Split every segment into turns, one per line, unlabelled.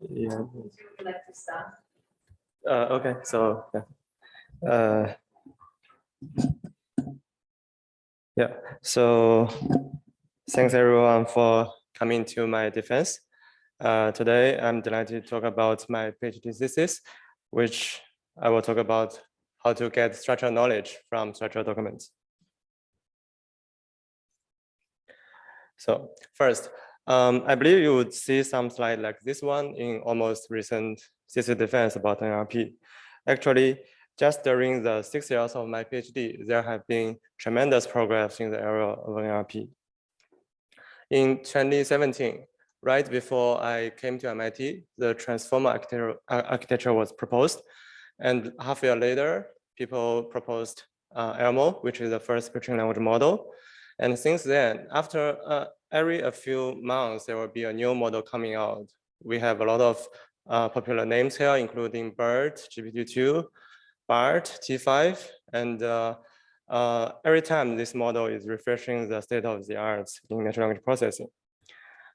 Yeah.
Would you like to start?
Okay, so yeah, so thanks everyone for coming to my defense. Today, I'm delighted to talk about my PhD thesis, which I will talk about how to get structural knowledge from structural documents. So first, I believe you would see some slide like this one in almost recent thesis defense about NLP. Actually, just during the 6 years of my PhD, there have been tremendous progress in the area of NLP. In 2017, right before I came to MIT, the transformer architecture was proposed. And half a year later, people proposed ELMO, which is the first speech language model. And since then, after every a few months, there will be a new model coming out. We have a lot of popular names here, including BERT, GPT-2, BART, T5, and every time this model is refreshing the state of the art in natural language processing.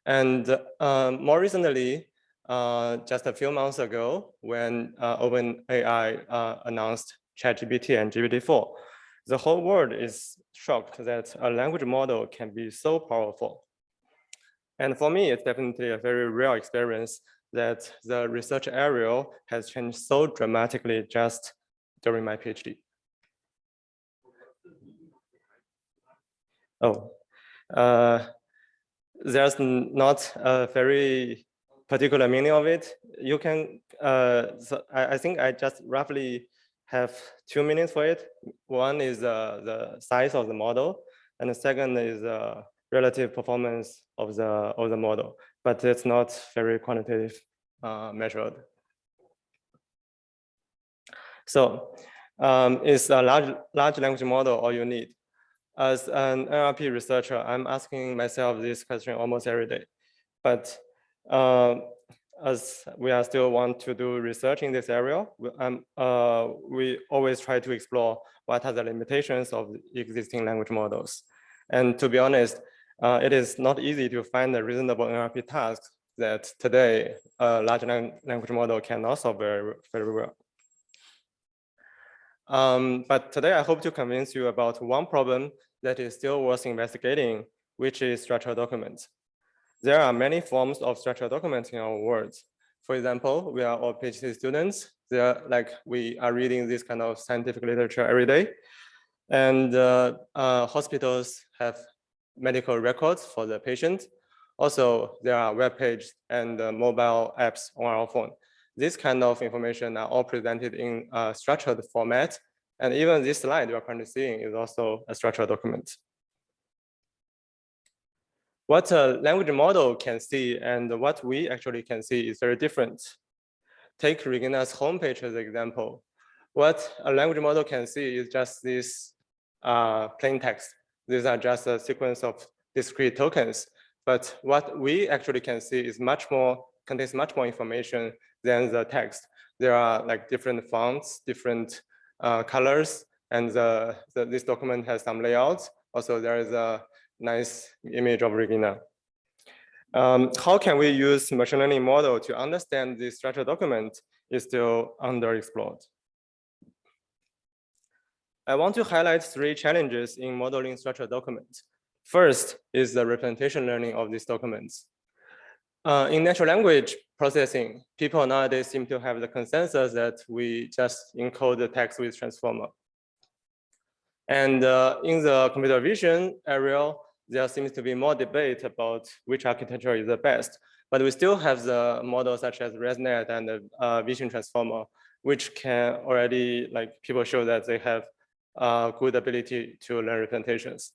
And more recently, just a few months ago, when OpenAI announced ChatGPT and GPT-4, the whole world is shocked that a language model can be so powerful. And for me, it's definitely a very real experience that the research area has changed so dramatically just during my PhD. Oh, there's not a very particular meaning of it. You can, so I think I just roughly have 2 meanings for it. One is the size of the model, and the second is the relative performance of the model, but it's not very quantitative measured. So is a large language model all you need? As an NLP researcher, I'm asking myself this question almost every day. But as we are still want to do research in this area, we always try to explore what are the limitations of existing language models. And to be honest, it is not easy to find a reasonable NLP task that today a large language model can also very well. But today I hope to convince you about one problem that is still worth investigating, which is structural documents. There are many forms of structural documents in our world. For example, we are all PhD students. We are reading this kind of scientific literature every day. And hospitals have medical records for the patient. Also, there are web pages and mobile apps on our phone. This kind of information are all presented in a structured format. And even this slide you are currently seeing is also a structured document. What a language model can see and what we actually can see is very different. Take Regina's homepage as an example. What a language model can see is just this plain text. These are just a sequence of discrete tokens. But what we actually can see is contains much more information than the text. There are like different fonts, different colors, and this document has some layouts. Also, there is a nice image of Regina. How can we use machine learning model to understand this structured document is still underexplored. I want to highlight 3 challenges in modeling structured documents. First is the representation learning of these documents. In natural language processing, people nowadays seem to have the consensus that we just encode the text with transformer. And in the computer vision area, there seems to be more debate about which architecture is the best. But we still have the models such as ResNet and the vision transformer, which can already, people show that they have good ability to learn representations.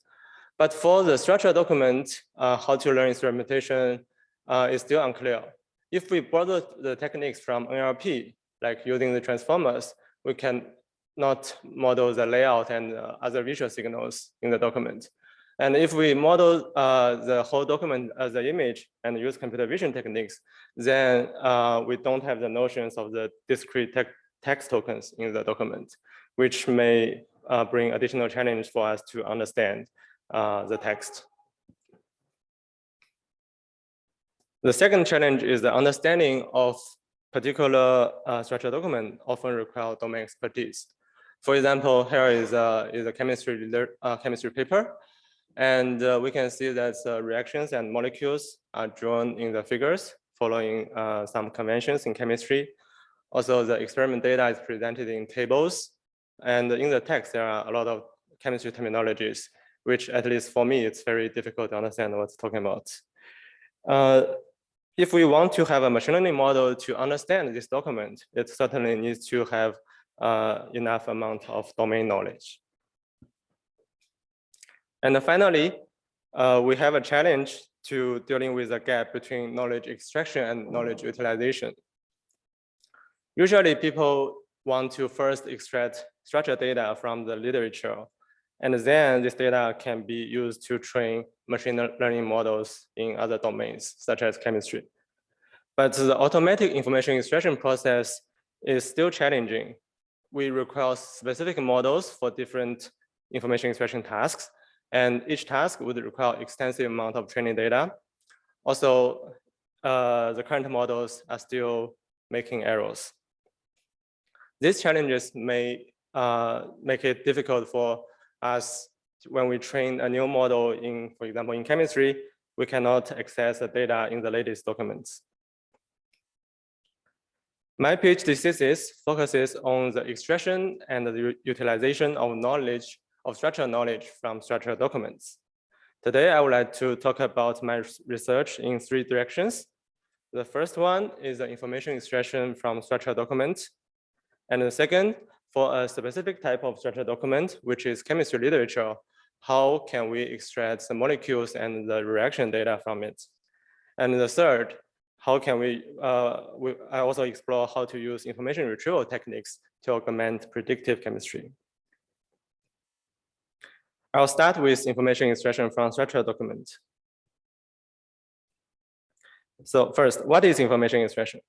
But for the structured document, how to learn its representation is still unclear. If we borrow the techniques from NLP, like using the transformers, we can not model the layout and other visual signals in the document. And if we model the whole document as an image and use computer vision techniques, then we don't have the notions of the discrete text tokens in the document. which may bring additional challenge for us to understand the text. The second challenge is the understanding of particular structured document often require domain expertise. For example, here is a chemistry paper, and we can see that reactions and molecules are drawn in the figures following some conventions in chemistry. Also, the experiment data is presented in tables, and in the text there are a lot of chemistry terminologies, which at least for me it's very difficult to understand what's talking about. If we want to have a machine learning model to understand this document, it certainly needs to have enough amount of domain knowledge. And finally, we have a challenge to dealing with the gap between knowledge extraction and knowledge utilization. Usually people want to first extract structured data from the literature, and then this data can be used to train machine learning models in other domains, such as chemistry. But the automatic information extraction process is still challenging. We require specific models for different information extraction tasks, and each task would require extensive amount of training data. Also, the current models are still making errors. These challenges may make it difficult for us when we train a new model in, for example, in chemistry, we cannot access the data in the latest documents. My PhD thesis focuses on the extraction and the utilization of knowledge, of structured knowledge from structured documents. Today, I would like to talk about my research in 3 directions. The first one is the information extraction from structured documents. And the second, for a specific type of structured document, which is chemistry literature, how can we extract the molecules and the reaction data from it? And the third, how can I also explore how to use information retrieval techniques to augment predictive chemistry. I'll start with information extraction from structured documents. So first, what is information extraction?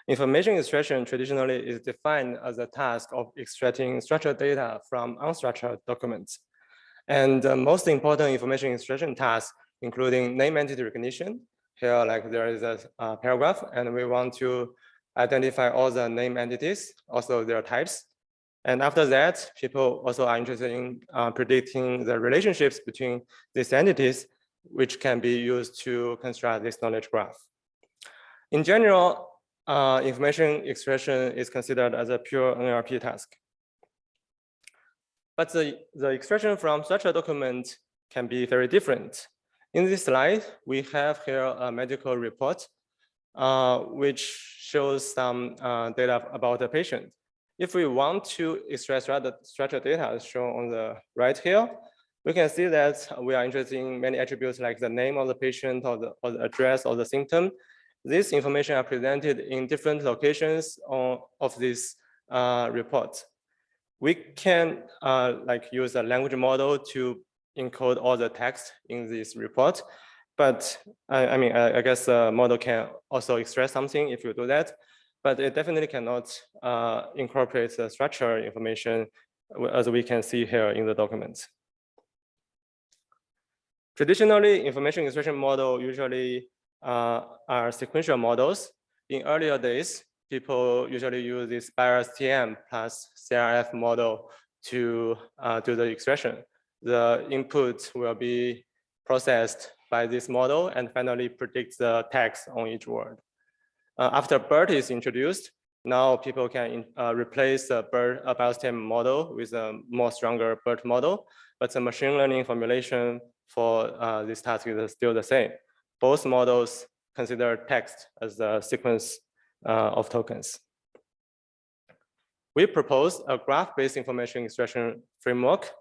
Information extraction traditionally is defined as a task of extracting structured data from unstructured documents. And the most important information extraction tasks, including name entity recognition. Here, like there is a paragraph, and we want to identify all the name entities, also their types. And after that, people also are interested in predicting the relationships between these entities, which can be used to construct this knowledge graph. In general, information extraction is considered as a pure NLP task. But the extraction from structured document can be very different. In this slide, we have here a medical report, which shows some data about the patient. If we want to extract structured data as shown on the right here, we can see that we are interested in many attributes like the name of the patient or the address or the symptom. This information are presented in different locations of this report. We can use a language model to encode all the text in this report, but I guess the model can also extract something if you do that, but it definitely cannot incorporate the structure information as we can see here in the documents. Traditionally, information extraction model usually are sequential models. In earlier days, people usually use this BioSTM plus CRF model to do the extraction. The input will be processed by this model and finally predict the text on each word. After BERT is introduced, now people can replace the BioSTM model with a more stronger BERT model, but the machine learning formulation for this task is still the same. Both models consider text as the sequence of tokens. We propose a graph-based information extraction framework.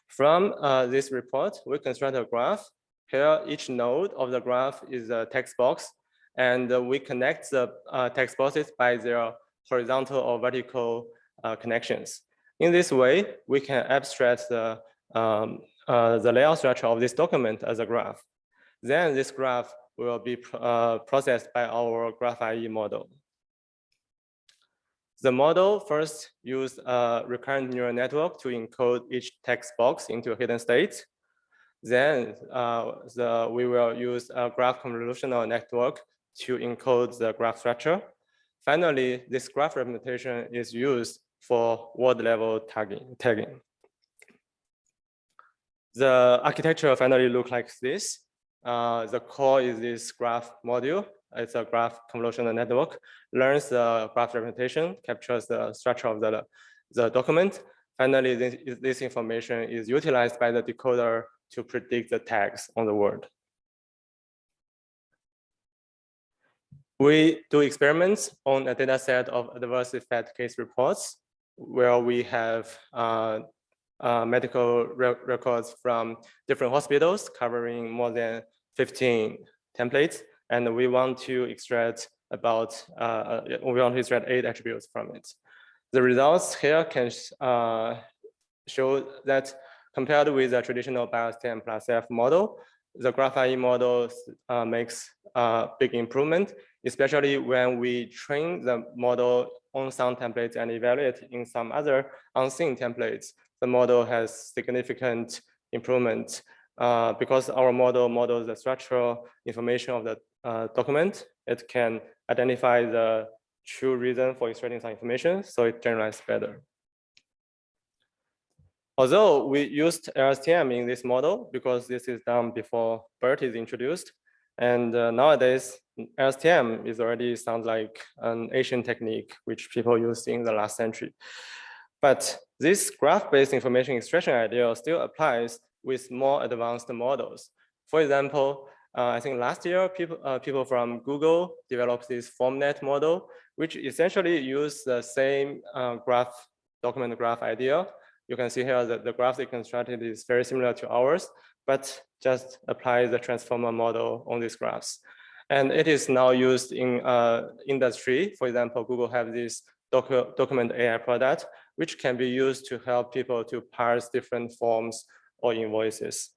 From this report, we construct a graph. Here, each node of the graph is a text box, and we connect the text boxes by their horizontal or vertical connections. In this way, we can abstract the layout structure of this document as a graph. Then this graph will be processed by our Graph-IE model. The model first used a recurrent neural network to encode each text box into a hidden state. Then we will use a graph convolutional network to encode the graph structure. Finally, this graph representation is used for word level tagging. The architecture finally looks like this. The core is this graph module. It's a graph convolutional network, learns the graph representation, captures the structure of the document. Finally, this information is utilized by the decoder to predict the tags on the word. We do experiments on a data set of adverse effect case reports where we have medical records from different hospitals covering more than 15 templates. And we want to extract about, we want to extract 8 attributes from it. The results here can show that compared with the traditional BIOSTEM plus F model, the GraphIE model makes a big improvement, especially when we train the model on some templates and evaluate in some other unseen templates. The model has significant improvement because our model models the structural information of the document. It can identify the true reason for extracting some information, so it generalizes better. Although we used LSTM in this model because this is done before BERT is introduced, and nowadays LSTM is already sounds like an ancient technique which people used in the last century. But this graph-based information extraction idea still applies with more advanced models. For example, I think last year people from Google developed this FormNet model, which essentially used the same document graph idea. You can see here that the graph they constructed is very similar to ours, but just apply the transformer model on these graphs. And it is now used in industry. For example, Google have this document AI product, which can be used to help people to parse different forms or invoices.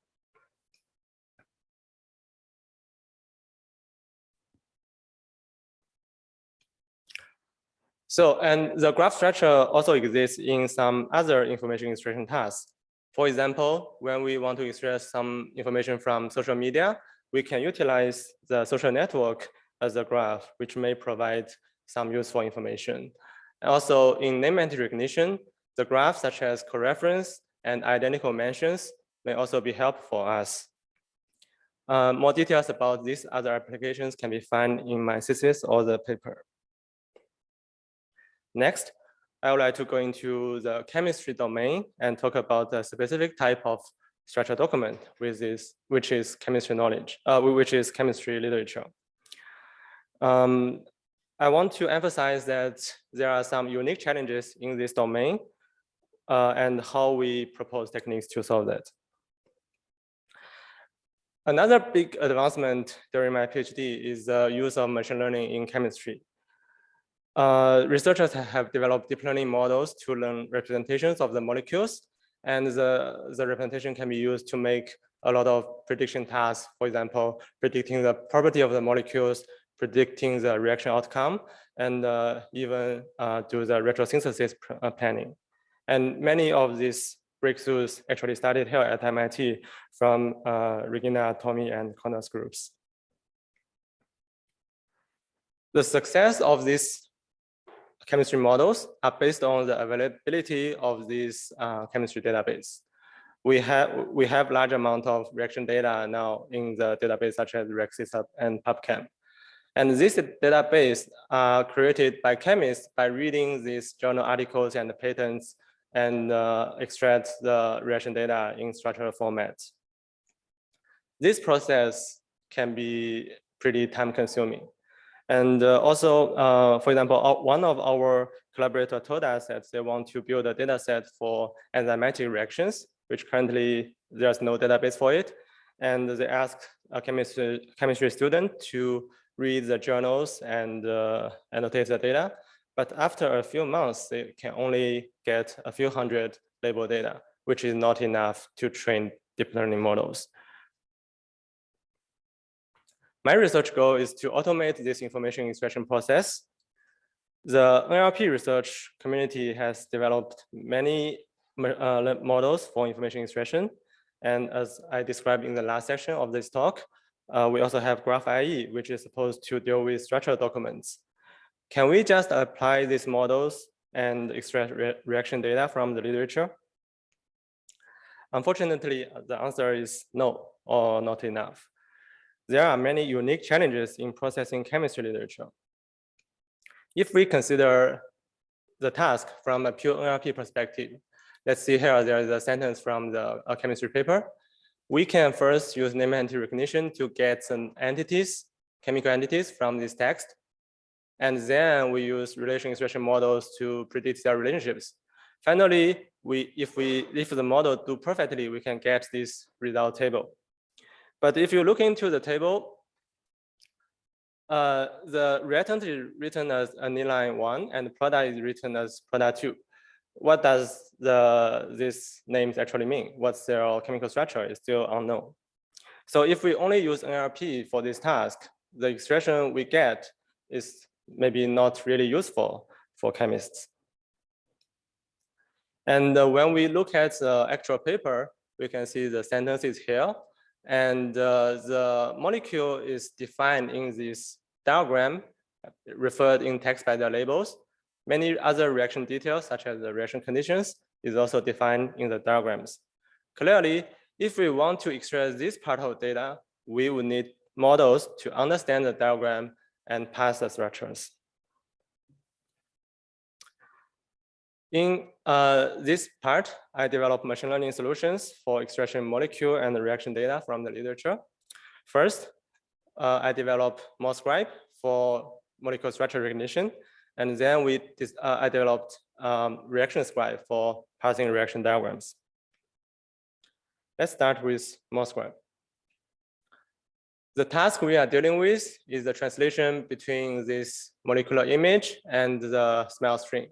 So, and the graph structure also exists in some other information extraction tasks. For example, when we want to extract some information from social media, we can utilize the social network as a graph, which may provide some useful information. Also, in name entity recognition, the graphs such as coreference and identical mentions may also be helpful for us. More details about these other applications can be found in my thesis or the paper. Next, I would like to go into the chemistry domain and talk about the specific type of structured document with this, which is chemistry knowledge, which is chemistry literature. I want to emphasize that there are some unique challenges in this domain and how we propose techniques to solve that. Another big advancement during my PhD is the use of machine learning in chemistry. Researchers have developed deep learning models to learn representations of the molecules, and the representation can be used to make a lot of prediction tasks. For example, predicting the property of the molecules, predicting the reaction outcome, and even do the retrosynthesis planning. And many of these breakthroughs actually started here at MIT from Regina, Tommy, and Connor's groups. The success of these chemistry models are based on the availability of this chemistry database. We have large amount of reaction data now in the database such as RexSys and PubChem. And this database are created by chemists by reading these journal articles and the patents and extract the reaction data in structural format. This process can be pretty time consuming. And also, for example, one of our collaborators told us that they want to build a data set for enzymatic reactions, which currently there's no database for it. And they asked a chemistry student to read the journals and annotate the data. But after a few months, they can only get a few hundred label data, which is not enough to train deep learning models. My research goal is to automate this information extraction process. The NLP research community has developed many models for information extraction. And as I described in the last section of this talk, we also have Graph-IE, which is supposed to deal with structured documents. Can we just apply these models and extract reaction data from the literature? Unfortunately, the answer is no, or not enough. There are many unique challenges in processing chemistry literature. If we consider the task from a pure NLP perspective, let's see here, there is a sentence from the chemistry paper. We can first use name entity recognition to get some entities, chemical entities from this text. And then we use relation extraction models to predict their relationships. Finally, if the model do perfectly, we can get this result table. But if you look into the table, the reactant is written as aniline 1 and the product is written as product 2. What does these names actually mean? What's their chemical structure is still unknown. So if we only use NLP for this task, the expression we get is maybe not really useful for chemists. And when we look at the actual paper, we can see the sentences here. And the molecule is defined in this diagram, referred in text by the labels. Many other reaction details, such as the reaction conditions, is also defined in the diagrams. Clearly, if we want to extract this part of data, we would need models to understand the diagram and parse the structures. In this part, I developed machine learning solutions for extraction molecule and reaction data from the literature. First, I developed MoScribe for molecule structure recognition. And then I developed reaction scribe for parsing reaction diagrams. Let's start with MoScribe. The task we are dealing with is the translation between this molecular image and the smell string.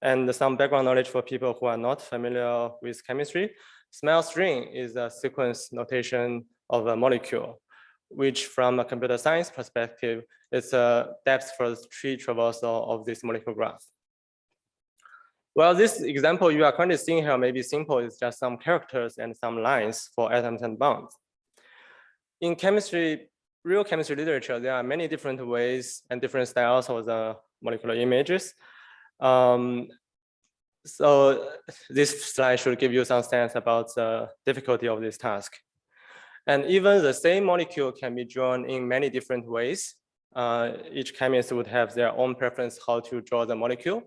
And some background knowledge for people who are not familiar with chemistry. Smell string is a sequence notation of a molecule, which from a computer science perspective, is a depth first tree traversal of this molecular graph. Well, this example you are currently seeing here may be simple. It's just some characters and some lines for atoms and bonds. In chemistry, real chemistry literature, there are many different ways and different styles of the molecular images. So this slide should give you some sense about the difficulty of this task. And even the same molecule can be drawn in many different ways. Each chemist would have their own preference how to draw the molecule.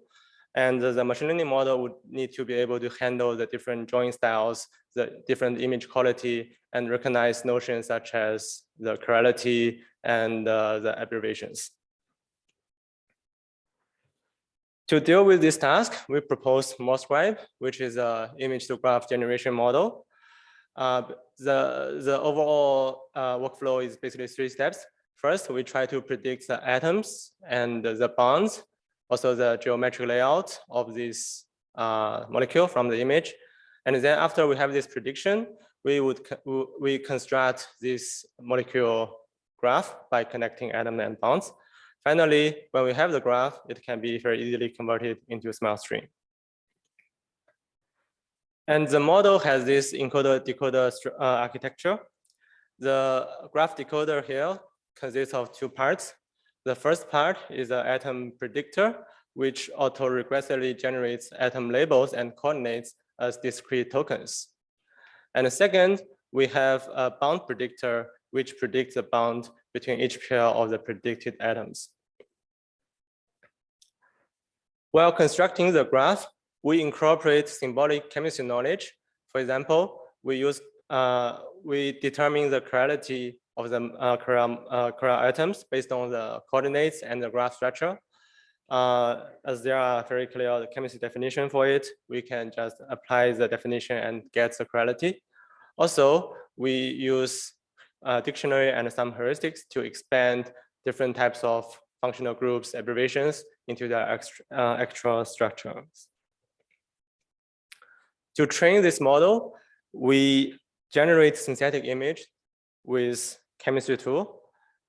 And the machine learning model would need to be able to handle the different drawing styles, the different image quality, and recognize notions such as the chirality and the abbreviations. To deal with this task, we proposed MoScribe, which is an image to graph generation model. The overall workflow is basically 3 steps. First, we try to predict the atoms and the bonds, also the geometric layout of this molecule from the image. And then after we have this prediction, we construct this molecule graph by connecting atoms and bonds. Finally, when we have the graph, it can be very easily converted into a smell string. And the model has this encoder-decoder architecture. The graph decoder here consists of 2 parts. The first part is an atom predictor, which auto-regressively generates atom labels and coordinates as discrete tokens. And the second, we have a bond predictor, which predicts the bond between each pair of the predicted atoms. While constructing the graph, we incorporate symbolic chemistry knowledge. For example, we determine the chirality of the chiral atoms based on the coordinates and the graph structure. As there are very clear chemistry definition for it, we can just apply the definition and get the chirality. Also, we use dictionary and some heuristics to expand different types of functional groups, abbreviations into the actual structures. To train this model, we generate synthetic image with chemistry tool.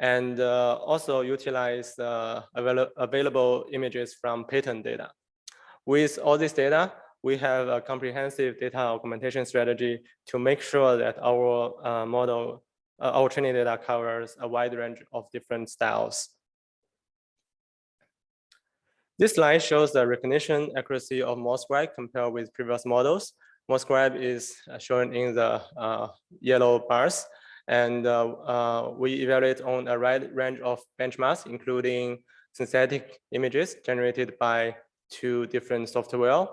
and also utilize available images from patent data. With all this data, we have a comprehensive data augmentation strategy to make sure that our model, our training data covers a wide range of different styles. This slide shows the recognition accuracy of MoScribe compared with previous models. MoScribe is shown in the yellow bars, and we evaluate on a wide range of benchmarks, including synthetic images generated by 2 different software,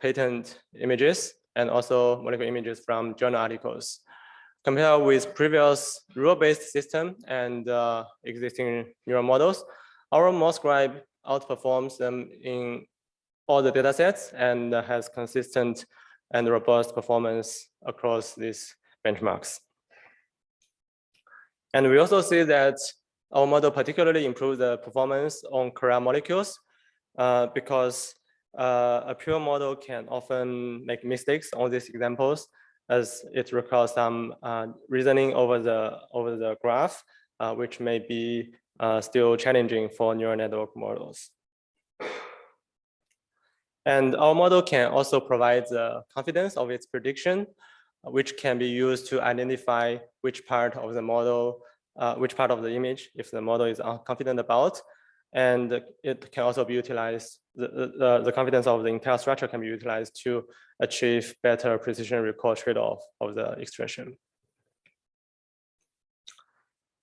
patent images, and also molecular images from journal articles. Compared with previous rule-based system and existing neural models, our MoScribe outperforms them in all the data sets and has consistent and robust performance across these benchmarks. And we also see that our model particularly improves the performance on chiral molecules because a pure model can often make mistakes on these examples, as it requires some reasoning over the graph, which may be still challenging for neural network models. And our model can also provide the confidence of its prediction, which can be used to identify which part of the model, which part of the image, if the model is confident about. And it can also be utilized, the confidence of the entire structure can be utilized to achieve better precision recall trade-off of the expression.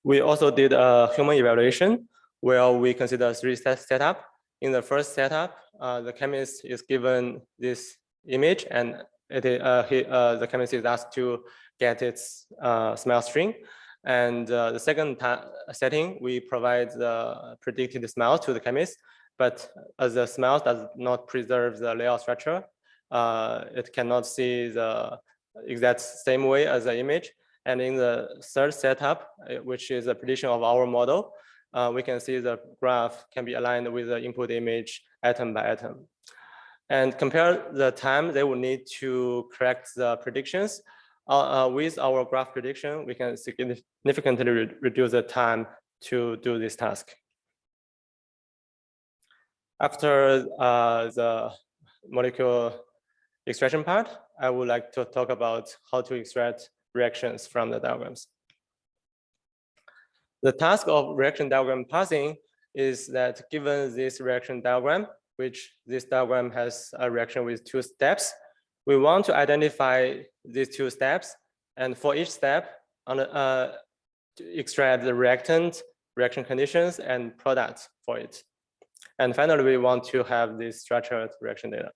We also did a human evaluation where we consider 3 setup. In the first setup, the chemist is given this image, and the chemist is asked to get its smell string. And the second setting, we provide the predicted smell to the chemist, but as the smell does not preserve the layout structure, it cannot see the exact same way as the image. And in the third setup, which is a prediction of our model, we can see the graph can be aligned with the input image atom by atom. And compare the time they will need to correct the predictions. With our graph prediction, we can significantly reduce the time to do this task. After the molecular extraction part, I would like to talk about how to extract reactions from the diagrams. The task of reaction diagram parsing is that given this reaction diagram, which this diagram has a reaction with 2 steps, we want to identify these 2 steps, and for each step, to extract the reactant, reaction conditions, and products for it. And finally, we want to have this structured reaction data.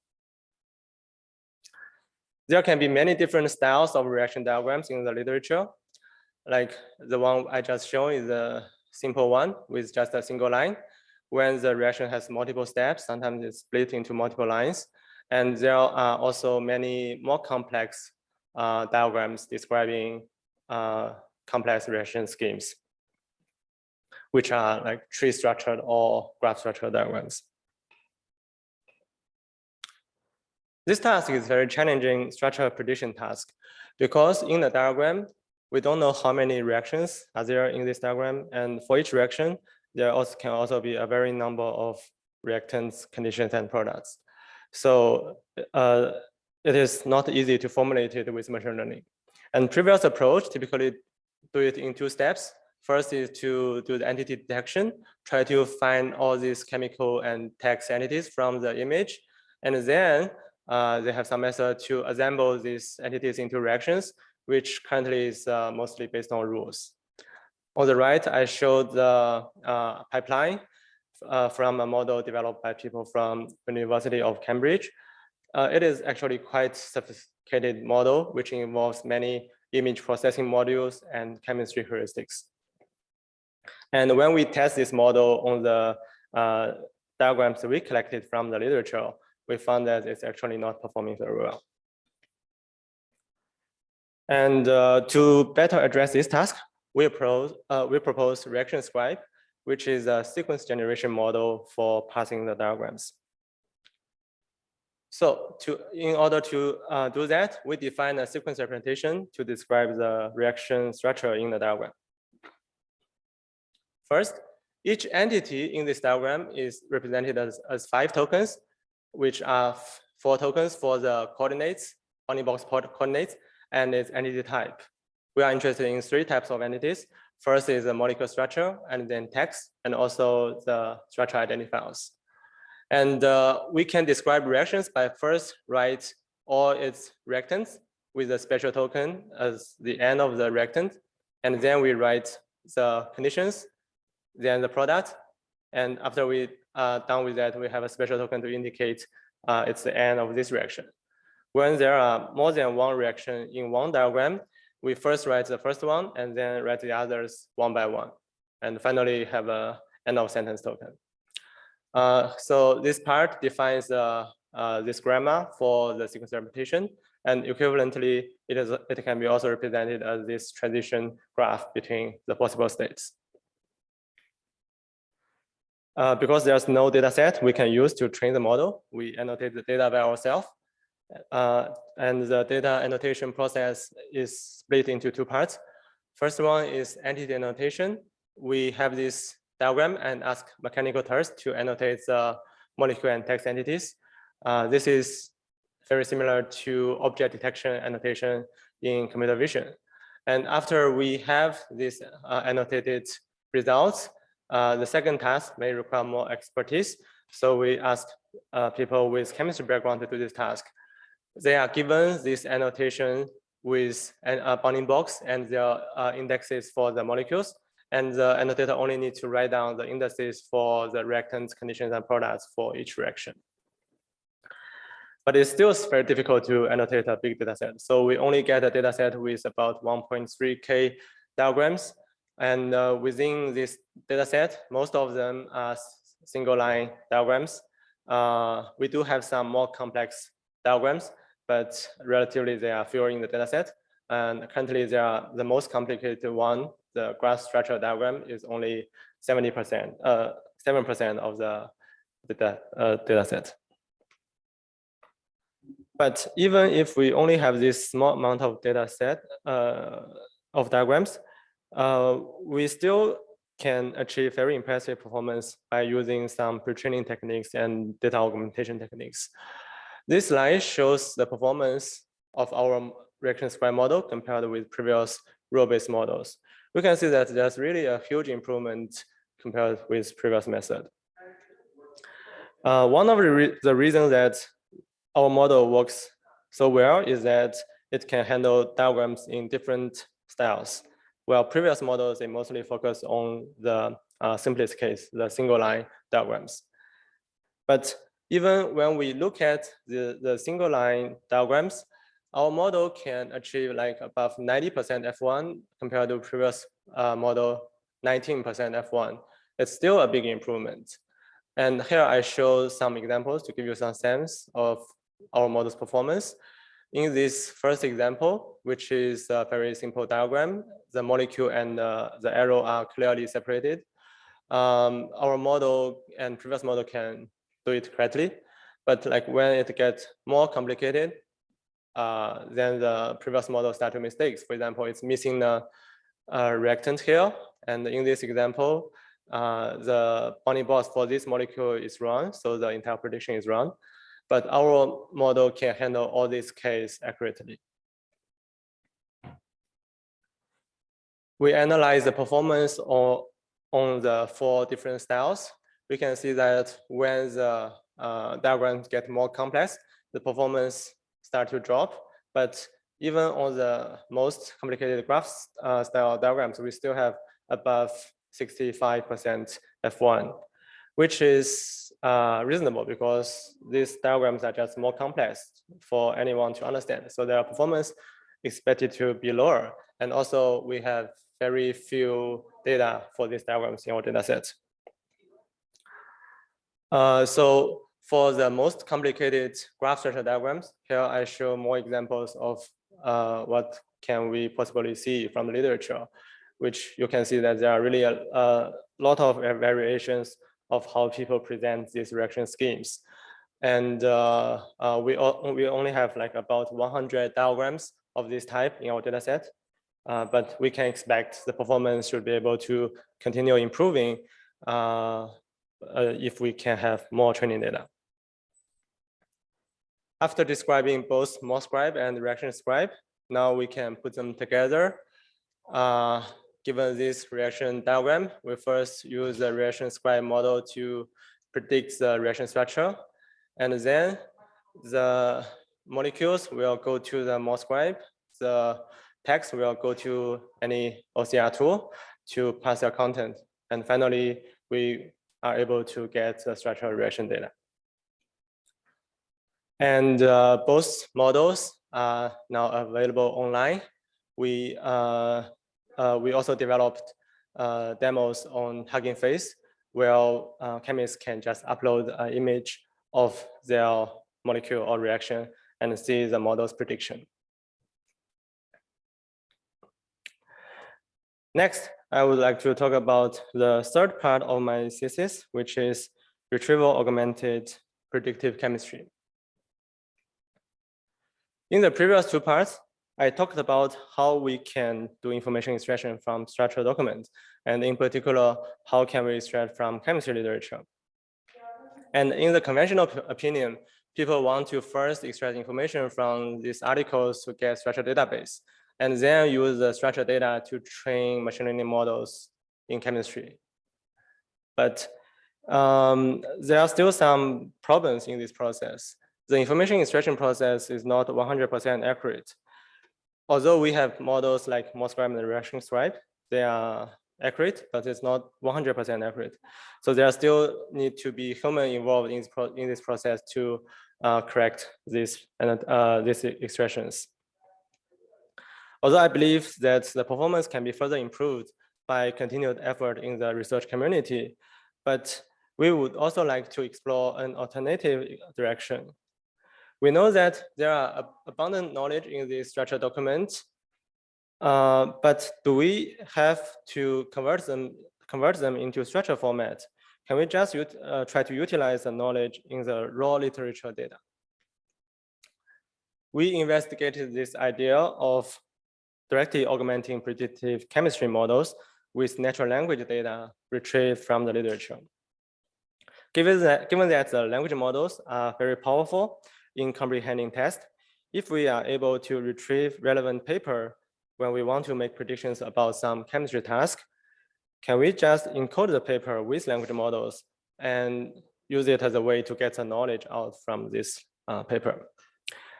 There can be many different styles of reaction diagrams in the literature. Like the one I just shown is a simple one with just a single line. When the reaction has multiple steps, sometimes it's split into multiple lines. And there are also many more complex diagrams describing complex reaction schemes, which are like tree structured or graph structured diagrams. This task is very challenging structural prediction task because in the diagram, we don't know how many reactions are there in this diagram. And for each reaction, there also can also be a very number of reactants, conditions, and products. So it is not easy to formulate it with machine learning. And previous approach typically do it in 2 steps. First is to do the entity detection, try to find all these chemical and text entities from the image. And then they have some method to assemble these entities into reactions, which currently is mostly based on rules. On the right, I showed the pipeline from a model developed by people from the University of Cambridge. It is actually quite sophisticated model, which involves many image processing modules and chemistry heuristics. And when we test this model on the diagrams we collected from the literature, we found that it's actually not performing very well. And to better address this task, we propose reaction scribe, which is a sequence generation model for parsing the diagrams. So in order to do that, we define a sequence representation to describe the reaction structure in the diagram. First, each entity in this diagram is represented as 5 tokens, which are 4 tokens for the coordinates, bounding box coordinates, and its entity type. We are interested in 3 types of entities. First is the molecule structure, and then text, and also the structure identifiers. And we can describe reactions by first write all its reactants with a special token as the end of the reactant. And then we write the conditions, then the product. And after we are done with that, we have a special token to indicate it's the end of this reaction. When there are more than one reaction in one diagram, we first write the first one and then write the others one by one. And finally have a end of sentence token. So this part defines this grammar for the sequence representation, and equivalently, it can be also represented as this transition graph between the possible states. Because there's no data set we can use to train the model, we annotate the data by ourselves. And the data annotation process is split into 2 parts. First one is entity annotation. We have this diagram and ask Mechanical Turks to annotate the molecule and text entities. This is very similar to object detection annotation in computer vision. And after we have these annotated results, the second task may require more expertise. So we ask people with chemistry background to do this task. They are given this annotation with a bounding box and their indexes for the molecules. And the annotator only needs to write down the indices for the reactants, conditions, and products for each reaction. But it's still very difficult to annotate a big data set. So we only get a data set with about 1.3K diagrams. And within this data set, most of them are single line diagrams. We do have some more complex diagrams, but relatively they are fewer in the data set. And currently they are the most complicated one. The graph structure diagram is only 7% of the data set. But even if we only have this small amount of data set of diagrams, we still can achieve very impressive performance by using some pre-training techniques and data augmentation techniques. This slide shows the performance of our reaction square model compared with previous rule-based models. We can see that there's really a huge improvement compared with previous method. One of the reasons that our model works so well is that it can handle diagrams in different styles. While previous models, they mostly focus on the simplest case, the single line diagrams. But even when we look at the single line diagrams, our model can achieve like above 90% F1 compared to previous model 19% F1. It's still a big improvement. And here I show some examples to give you some sense of our model's performance. In this first example, which is a very simple diagram, the molecule and the arrow are clearly separated. Our model and previous model can do it correctly, but like when it gets more complicated, then the previous model starts to mistakes. For example, it's missing the reactant here, and in this example, the bounding box for this molecule is wrong, so the entire prediction is wrong. But our model can handle all these cases accurately. We analyze the performance on the 4 different styles. We can see that when the diagrams get more complex, the performance starts to drop. But even on the most complicated graph style diagrams, we still have above 65% F1, which is reasonable because these diagrams are just more complex for anyone to understand. So their performance expected to be lower. And also we have very few data for these diagrams in our data set. So for the most complicated graph structure diagrams, here I show more examples of what can we possibly see from the literature, which you can see that there are really a lot of variations of how people present these reaction schemes. And we only have like about 100 diagrams of this type in our data set. but we can expect the performance should be able to continue improving if we can have more training data. After describing both mode scribe and reaction scribe, now we can put them together. Given this reaction diagram, we first use the reaction scribe model to predict the reaction structure. And then the molecules will go to the mode scribe. The text will go to any OCR tool to pass their content. And finally, we are able to get the structural reaction data. And both models are now available online. We also developed demos on Hugging Face, where chemists can just upload an image of their molecule or reaction and see the model's prediction. Next, I would like to talk about the third part of my thesis, which is retrieval augmented predictive chemistry. In the previous two parts, I talked about how we can do information extraction from structural documents, and in particular, how can we extract from chemistry literature. And in the conventional opinion, people want to first extract information from these articles to get structural database, and then use the structured data to train machine learning models in chemistry. But there are still some problems in this process. The information extraction process is not 100% accurate. Although we have models like mode scribe and reaction scribe, they are accurate, but it's not 100% accurate. So there still need to be human involved in this process to correct these extractions. Although I believe that the performance can be further improved by continued effort in the research community, but we would also like to explore an alternative direction. We know that there are abundant knowledge in these structured documents, but do we have to convert them into structured format? Can we just try to utilize the knowledge in the raw literature data? We investigated this idea of directly augmenting predictive chemistry models with natural language data retrieved from the literature. Given that the language models are very powerful in comprehending text, if we are able to retrieve relevant paper when we want to make predictions about some chemistry task, can we just encode the paper with language models and use it as a way to get the knowledge out from this paper?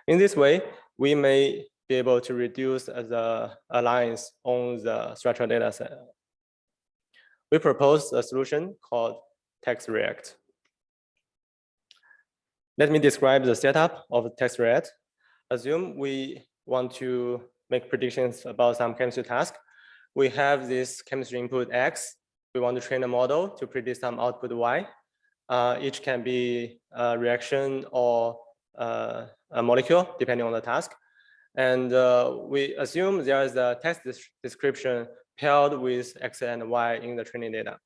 In this way, we may be able to reduce the reliance on the structural data set. We proposed a solution called TextReact. Let me describe the setup of TextReact. Assume we want to make predictions about some chemistry task. We have this chemistry input X. We want to train a model to predict some output Y. Each can be a reaction or a molecule, depending on the task. And we assume there is a text description paired with X and Y in the training data.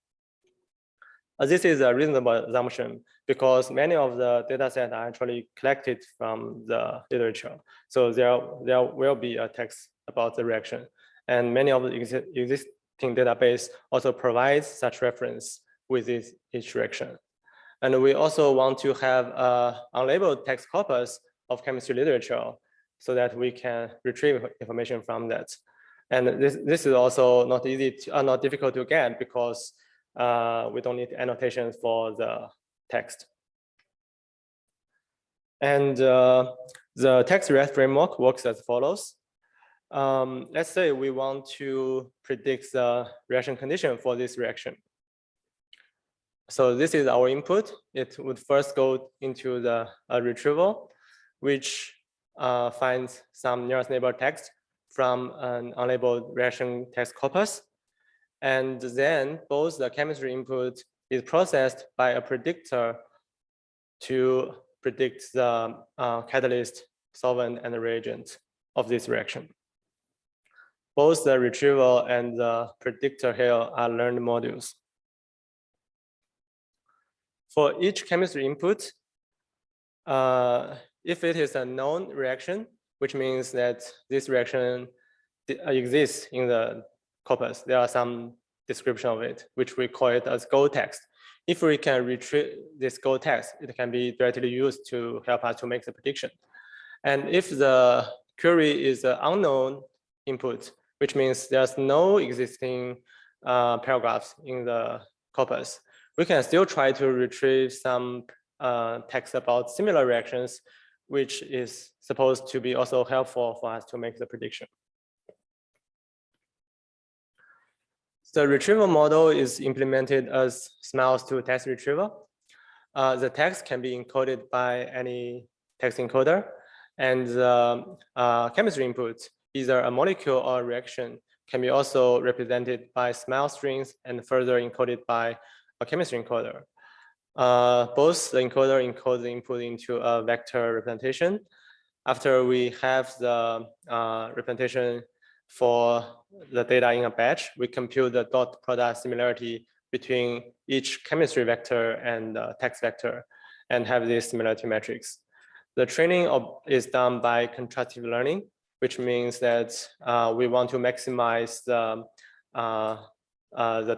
This is a reasonable assumption because many of the data sets are actually collected from the literature. So there will be a text about the reaction. And many of the existing database also provides such reference with each reaction. And we also want to have an unlabeled text corpus of chemistry literature so that we can retrieve information from that. And this is also not difficult to get because we don't need annotations for the text. And the TextReact framework works as follows. Let's say we want to predict the reaction condition for this reaction. So this is our input. It would first go into the retrieval, which finds some nearest neighbor text from an unlabeled reaction text corpus. And then both the chemistry input is processed by a predictor to predict the catalyst, solvent, and the reagent of this reaction. Both the retrieval and the predictor here are learned modules. For each chemistry input, if it is a known reaction, which means that this reaction exists in the corpus. There are some description of it, which we call it as goal text. If we can retrieve this goal text, it can be directly used to help us to make the prediction. And if the query is an unknown input, which means there's no existing paragraphs in the corpus, we can still try to retrieve some text about similar reactions, which is supposed to be also helpful for us to make the prediction. The retrieval model is implemented as smiles to text retrieval. The text can be encoded by any text encoder, and the chemistry input, either a molecule or a reaction, can be also represented by smile strings and further encoded by a chemistry encoder. Both the encoder encodes the input into a vector representation. After we have the representation for the data in a batch, we compute the dot product similarity between each chemistry vector and text vector and have this similarity matrix. The training is done by contrastive learning, which means that we want to maximize the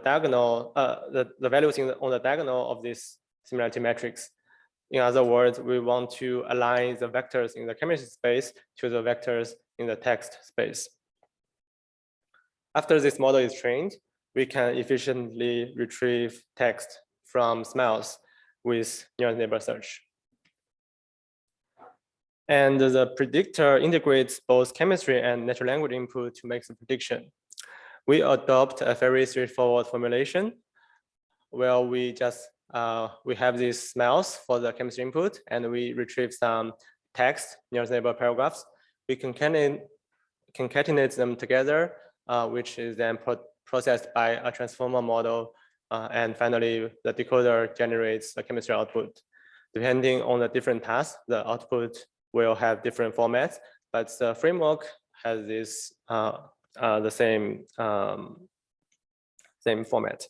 diagonal, the values on the diagonal of this similarity matrix. In other words, we want to align the vectors in the chemistry space to the vectors in the text space. After this model is trained, we can efficiently retrieve text from smiles with nearest neighbor search. And the predictor integrates both chemistry and natural language input to make the prediction. We adopt a very straightforward formulation where we just we have these smiles for the chemistry input, and we retrieve some text, nearest neighbor paragraphs. We concatenate them together, which is then processed by a transformer model. And finally, the decoder generates the chemistry output. Depending on the different tasks, the output will have different formats, but the framework has this the same format.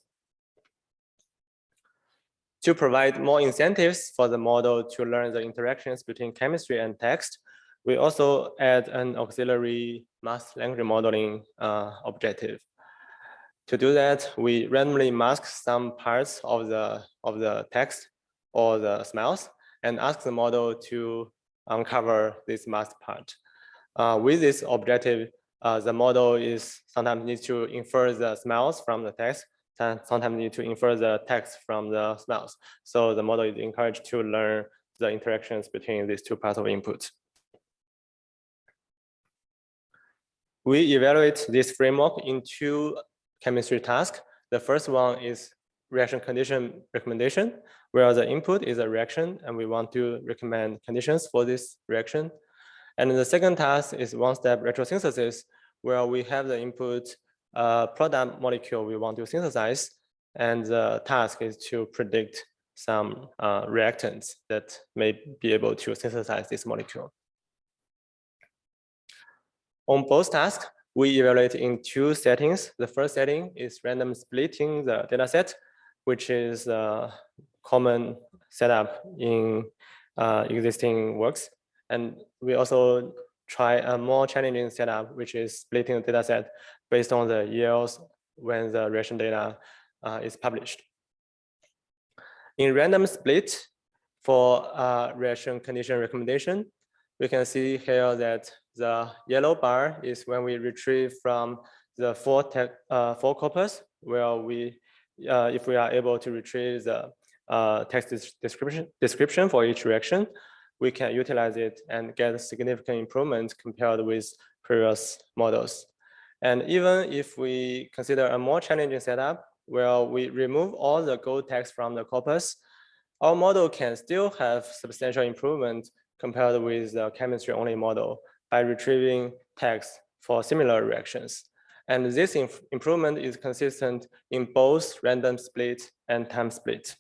To provide more incentives for the model to learn the interactions between chemistry and text, we also add an auxiliary masked language modeling objective. To do that, we randomly mask some parts of the text or the smiles and ask the model to uncover this masked part. With this objective, the model sometimes needs to infer the smiles from the text, sometimes need to infer the text from the smiles. So the model is encouraged to learn the interactions between these two parts of input. We evaluate this framework in two chemistry tasks. The first one is reaction condition recommendation, where the input is a reaction and we want to recommend conditions for this reaction. And the second task is one-step retrosynthesis, where we have the input product molecule we want to synthesize, and the task is to predict some reactants that may be able to synthesize this molecule. On both tasks, we evaluate in two settings. The first setting is random splitting the dataset, which is a common setup in existing works. And we also try a more challenging setup, which is splitting the dataset based on the yields when the reaction data is published. In random split for reaction condition recommendation, we can see here that the yellow bar is when we retrieve from the four corpus, where if we are able to retrieve the text description for each reaction, we can utilize it and get a significant improvement compared with previous models. And even if we consider a more challenging setup where we remove all the goal text from the corpus, our model can still have substantial improvement compared with the chemistry-only model by retrieving text for similar reactions. And this improvement is consistent in both random split and time split.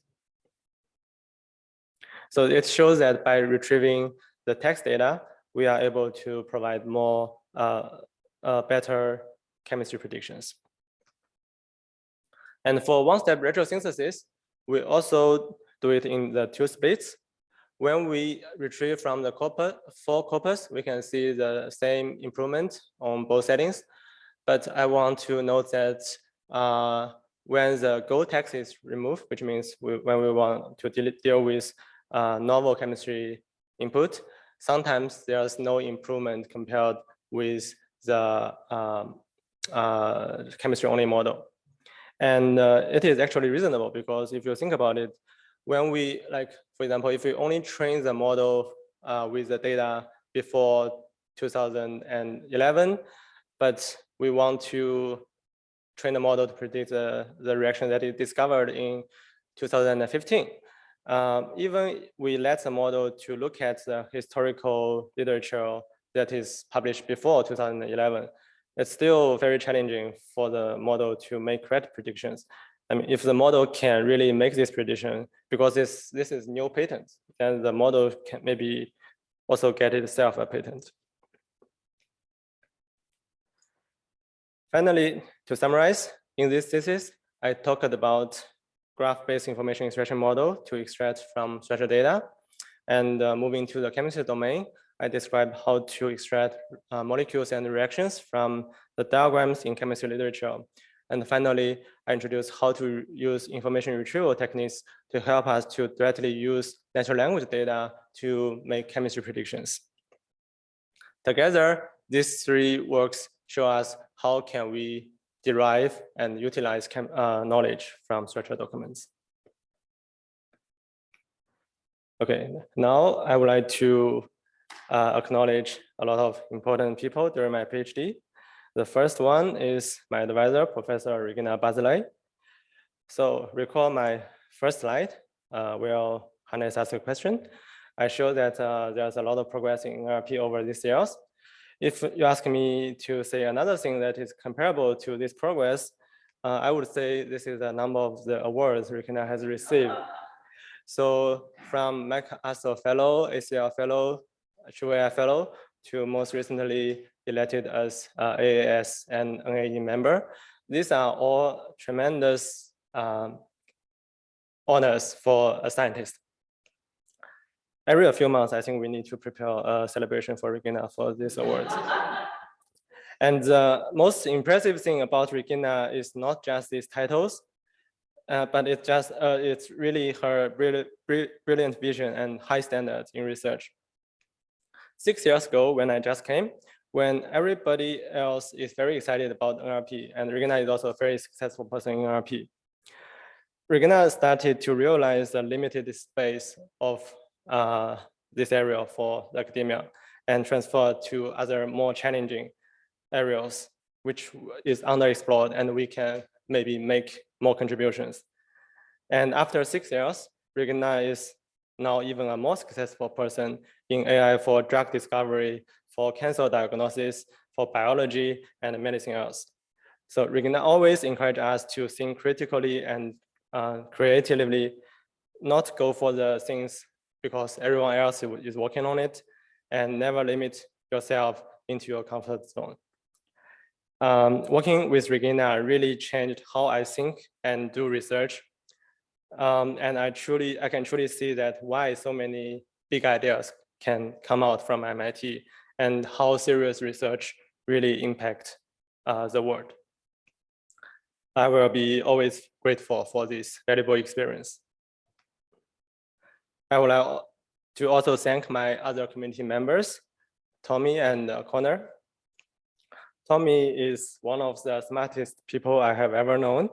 So it shows that by retrieving the text data, we are able to provide more better chemistry predictions. And for one-step retrosynthesis, we also do it in the two splits. When we retrieve from the four corpus, we can see the same improvement on both settings. But I want to note that when the Go text is removed, which means when we want to deal with novel chemistry input, sometimes there's no improvement compared with the chemistry-only model. And it is actually reasonable because if you think about it, when we, like, for example, if we only train the model with the data before 2011, but we want to train the model to predict the reaction that it discovered in 2015. Even we let the model to look at the historical literature that is published before 2011, it's still very challenging for the model to make correct predictions. I mean, if the model can really make this prediction, because this is new patent, then the model can maybe also get itself a patent. Finally, to summarize, in this thesis, I talked about graph-based information extraction model to extract from structured data. And moving to the chemistry domain, I described how to extract molecules and reactions from the diagrams in chemistry literature. And finally, I introduced how to use information retrieval techniques to help us to directly use natural language data to make chemistry predictions. Together, these three works show us how can we derive and utilize knowledge from structured documents. Okay, now I would like to acknowledge a lot of important people during my PhD. The first one is my advisor, Professor Regina Bazilay. So recall my first slide where Hannes asked a question. I showed that there's a lot of progress in NLP over these years. If you ask me to say another thing that is comparable to this progress, I would say this is a number of the awards Regina has received. So from MacArthur Fellow, ACL Fellow, Shuai Fellow, to most recently elected as AAS and NAE member. These are all tremendous honors for a scientist. Every few months, I think we need to prepare a celebration for Regina for this award. And the most impressive thing about Regina is not just these titles, but it's really her brilliant vision and high standards in research. 6 years ago, when I just came, when everybody else is very excited about NLP, and Regina is also a very successful person in NLP, Regina started to realize the limited space of this area for academia and transfer to other more challenging areas, which is underexplored, and we can maybe make more contributions. And after 6 years, Regina is now even a more successful person in AI for drug discovery, for cancer diagnosis, for biology, and medicine else. So Regina always encouraged us to think critically and creatively, not go for the things because everyone else is working on it, and never limit yourself into your comfort zone. Working with Regina really changed how I think and do research. And I can truly see that why so many big ideas can come out from MIT and how serious research really impact the world. I will be always grateful for this valuable experience. I would like to also thank my other community members, Tommy and Connor. Tommy is one of the smartest people I have ever known.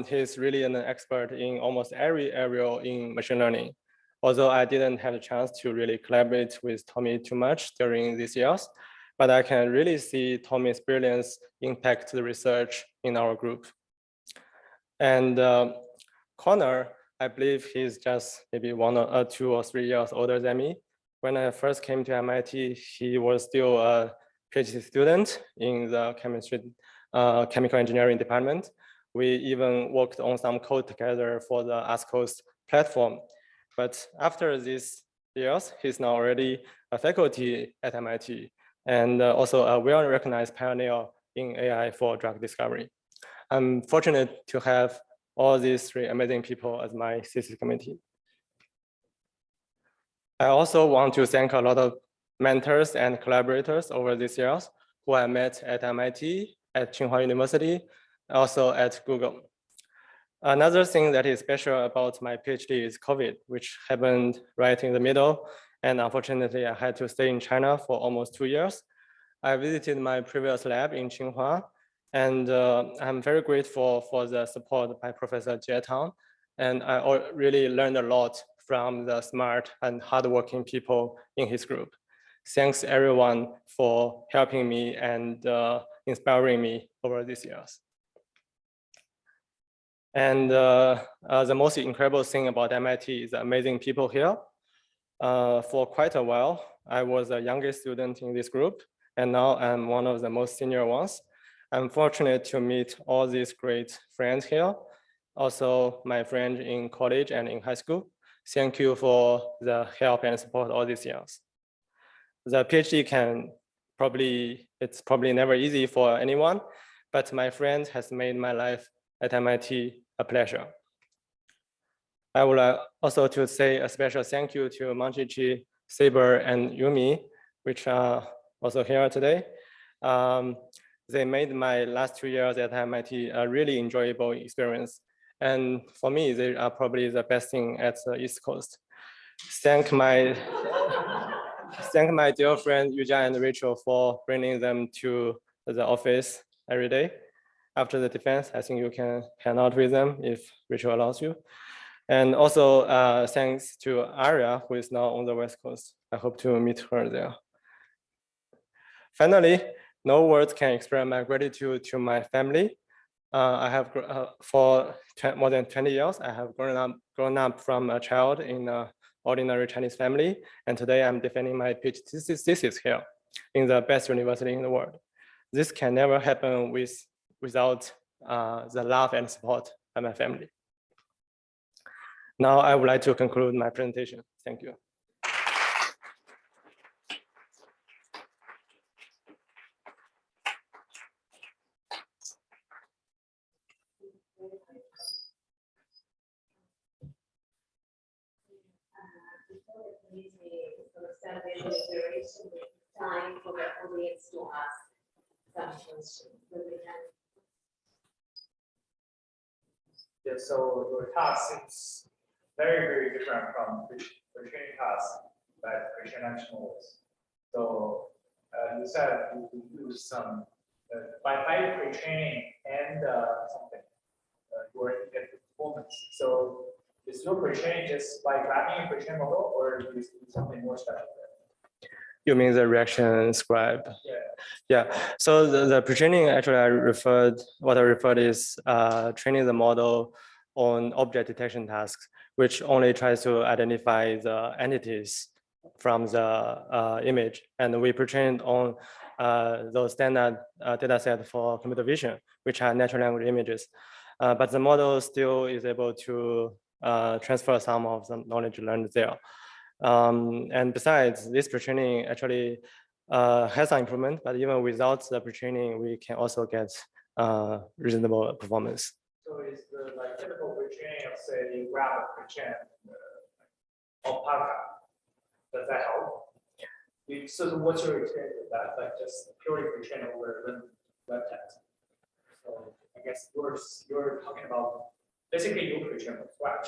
He's really an expert in almost every area in machine learning. Although I didn't have a chance to really collaborate with Tommy too much during these years, but I can really see Tommy's brilliance impact the research in our group. And Connor, I believe he's just maybe 1 or 2 or 3 years older than me. When I first came to MIT, he was still a PhD student in the chemical engineering department. We even worked on some code together for the ASCOS platform. But after these years, he's now already a faculty at MIT and also a well-recognized pioneer in AI for drug discovery. I'm fortunate to have all these 3 amazing people as my thesis committee. I also want to thank a lot of mentors and collaborators over these years who I met at MIT at Tsinghua University, also at Google. Another thing that is special about my PhD is COVID, which happened right in the middle. And unfortunately, I had to stay in China for almost 2 years. I visited my previous lab in Tsinghua, and I'm very grateful for the support by Professor Jie Tang. And I really learned a lot from the smart and hardworking people in his group. Thanks everyone for helping me and inspiring me over these years. And the most incredible thing about MIT is the amazing people here. For quite a while, I was the youngest student in this group, and now I'm one of the most senior ones. I'm fortunate to meet all these great friends here. Also, my friends in college and in high school. Thank you for the help and support all these years. The PhD it's probably never easy for anyone, but my friend has made my life at MIT a pleasure. I would like also to say a special thank you to Manchichi, Saber, and Yumi, which are also here today. They made my last 2 years at MIT a really enjoyable experience. And for me, they are probably the best thing at the East Coast. Thank my dear friend Yujie and Rachel for bringing them to the office every day. After the defense, I think you can hang out with them if Rachel allows you. And also thanks to Aria, who is now on the West Coast. I hope to meet her there. Finally, no words can express my gratitude to my family. I have for more than 20 years, I have grown up from a child in an ordinary Chinese family, and today I'm defending my PhD thesis here in the best university in the world. This can never happen without the love and support by my family. Now I would like to conclude my presentation. Thank you.
Time for the audience to ask some questions.
Yeah, so your task seems very, very different from pre-training tasks like pre-training models. So you said you use some by pre-training and something you are get performance. So is your pre-training just by grabbing a pre-training model, or do you do something more special there?
You mean the reaction scribe?
Yeah.
Yeah. So the pre-training actually what I referred is training the model on object detection tasks, which only tries to identify the entities from the image. And we pre-trained on those standard data set for computer vision, which are natural language images. But the model still is able to transfer some of the knowledge learned there. And besides, this pre-training actually has some improvement, but even without the pre-training, we can also get reasonable performance.
So is the typical pre-training of say graph pre-train alpaca, does that help? So what's your experience with that? Like just purely pre-train over web text. So I guess you're talking about basically you pre-train from scratch.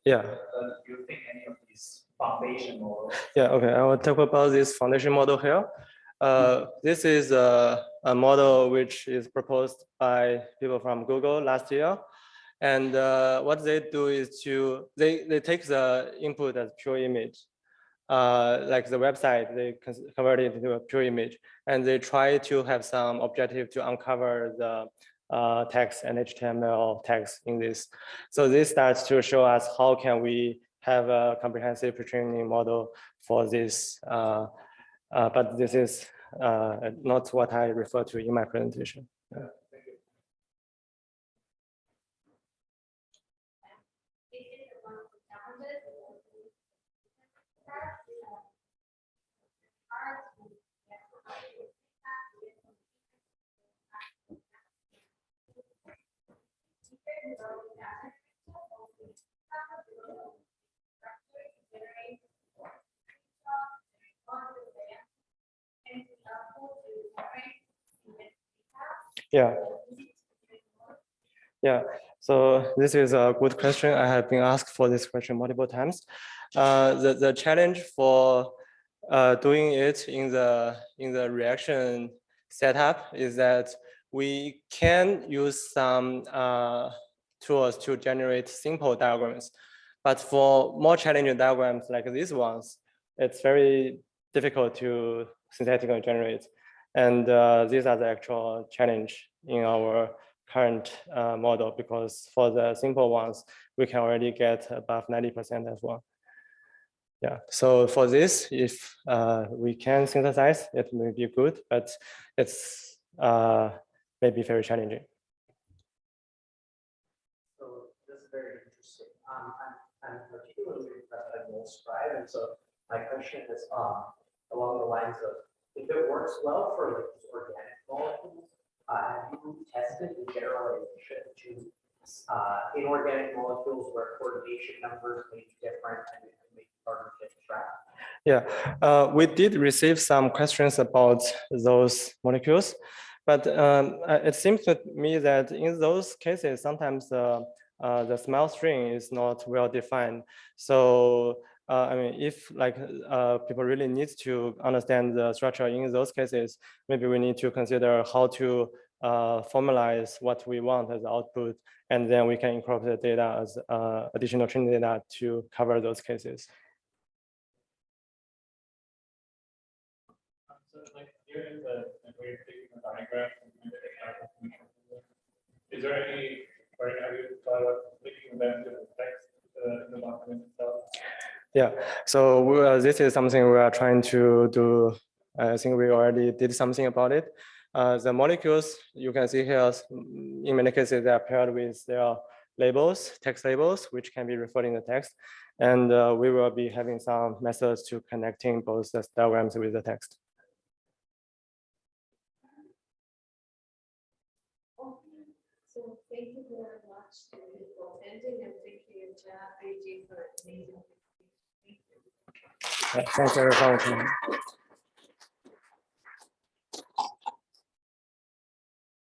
Yeah.
Do you think any of these foundation models?
Yeah, okay, I will talk about this foundation model here. This is a model which is proposed by people from Google last year. And what they do is they take the input as pure image. Like the website, they convert it into a pure image. And they try to have some objective to uncover the text and HTML text in this. So this starts to show us how can we have a comprehensive pre-training model for this. But this is not what I refer to in my presentation. Yeah. Yeah. Yeah, so this is a good question. I have been asked for this question multiple times. The challenge for doing it in the reaction setup is that we can use some tools to generate simple diagrams, but for more challenging diagrams like these ones, it's very difficult to synthetically generate, and these are the actual challenge in our current model, because for the simple ones, we can already get above 90% as well. Yeah, so for this, if we can synthesize, it may be good, but it's maybe very challenging.
So this is very interesting. I'm particularly impressed by Null Scribe, and so my question is along the lines of, if it works well for like these organic molecules, have you tested the generalization to inorganic molecules where coordination numbers may be different and it may be harder to extract?
Yeah, we did receive some questions about those molecules, but it seems to me that in those cases, sometimes the small string is not well defined. So I mean, if like people really need to understand the structure in those cases, maybe we need to consider how to formalize what we want as output, and then we can incorporate the data as additional training data to cover those cases.
So like here in the way of taking the diagram, is there any, or have you thought about linking them to the text in the document itself?
Yeah, so this is something we are trying to do. I think we already did something about it. The molecules, you can see here, in many cases, they are paired with their labels, text labels, which can be referred in the text. And we will be having some methods to connecting both the diagrams with the text.
So thank you very much for attending, and thank you, Yujie, for amazing.
Thanks everyone.